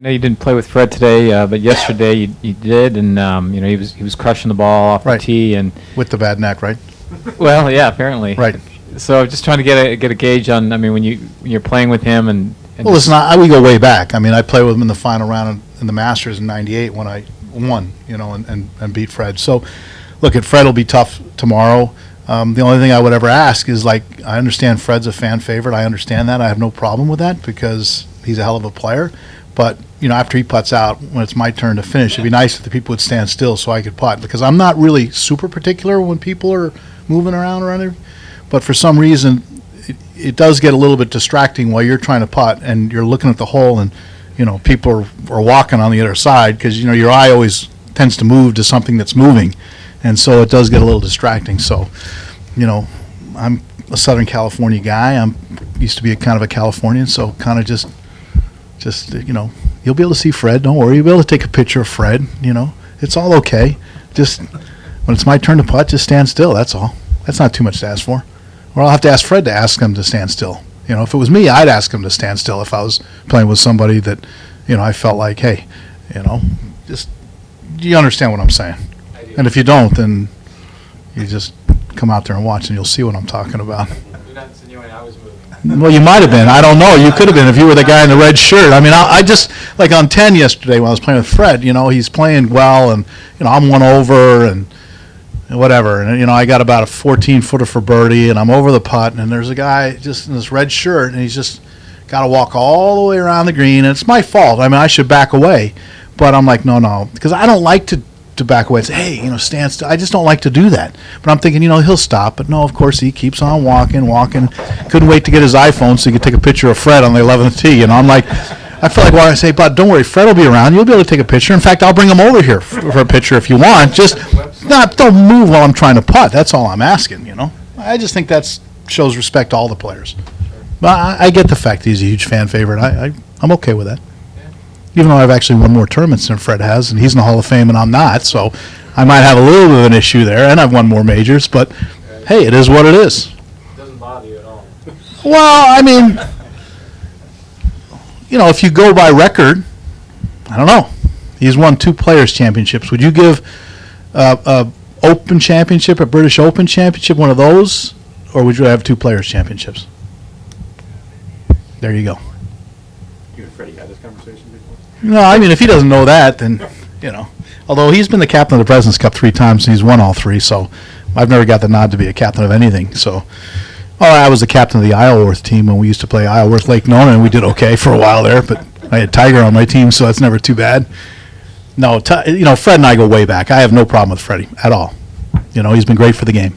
No, you didn't play with Fred today, but yesterday you did, and he was crushing the ball off Right. the tee, and With the bad neck, right? well, yeah, apparently. Right. So just trying to get a gauge on. I mean, when you're playing with him, and Well, listen, we go way back. I mean, I played with him in the final round in the Masters in '98 when I won, and beat Fred. So, look, Fred will be tough tomorrow. The only thing I would ever ask is, I understand Fred's a fan favorite. I understand that. I have no problem with that because he's a hell of a player. But, after he putts out, when it's my turn to finish, it'd be nice if the people would stand still so I could putt. Because I'm not really super particular when people are moving around or anything. But for some reason, it does get a little bit distracting while you're trying to putt and you're looking at the hole and, people are walking on the other side because, your eye always tends to move to something that's moving. And so it does get a little distracting. So, I'm a Southern California guy. Used to be kind of a Californian, so kind of just you'll be able to see Fred. Don't worry. You'll be able to take a picture of Fred. It's all okay. Just when it's my turn to putt, just stand still. That's all. That's not too much to ask for. Or I'll have to ask Fred to ask him to stand still. If it was me, I'd ask him to stand still if I was playing with somebody that, I felt like, hey, just you understand what I'm saying. And if you don't, then you just come out there and watch, and you'll see what I'm talking about. You're not insinuating I was moving. Well, you might have been. I don't know. You could have been if you were the guy in the red shirt. I mean, I just, like on 10 yesterday when I was playing with Fred, he's playing well, and, I'm one over and whatever. And, I got about a 14-footer for birdie, and I'm over the putt, and there's a guy just in this red shirt, and he's just got to walk all the way around the green. And it's my fault. I mean, I should back away. But I'm like, no, because I don't like to back away and say, hey, stand still. I just don't like to do that. But I'm thinking, he'll stop. But no, of course, he keeps on walking. Couldn't wait to get his iPhone so he could take a picture of Fred on the 11th tee. I'm like, I feel like when I say, but don't worry, Fred will be around. You'll be able to take a picture. In fact, I'll bring him over here for a picture if you want. Just don't move while I'm trying to putt. That's all I'm asking, I just think that shows respect to all the players. But I get the fact he's a huge fan favorite. I'm okay with that. Even though I've actually won more tournaments than Fred has, and he's in the Hall of Fame and I'm not, so I might have a little bit of an issue there, and I've won more majors, but hey, it is what it is. It doesn't bother you at all. Well, I mean, if you go by record, I don't know. He's won 2 Players' Championships. Would you give a Open Championship, a British Open Championship, one of those, or would you have 2 Players' Championships? There you go. You and Freddie had this conversation before? No, I mean, if he doesn't know that, then, Although he's been the captain of the President's Cup 3 times, and he's won all 3, so I've never got the nod to be a captain of anything. So, I was the captain of the Isleworth team when we used to play Isleworth Lake Nona, and we did okay for a while there, but I had Tiger on my team, so that's never too bad. No, Fred and I go way back. I have no problem with Freddie at all. He's been great for the game.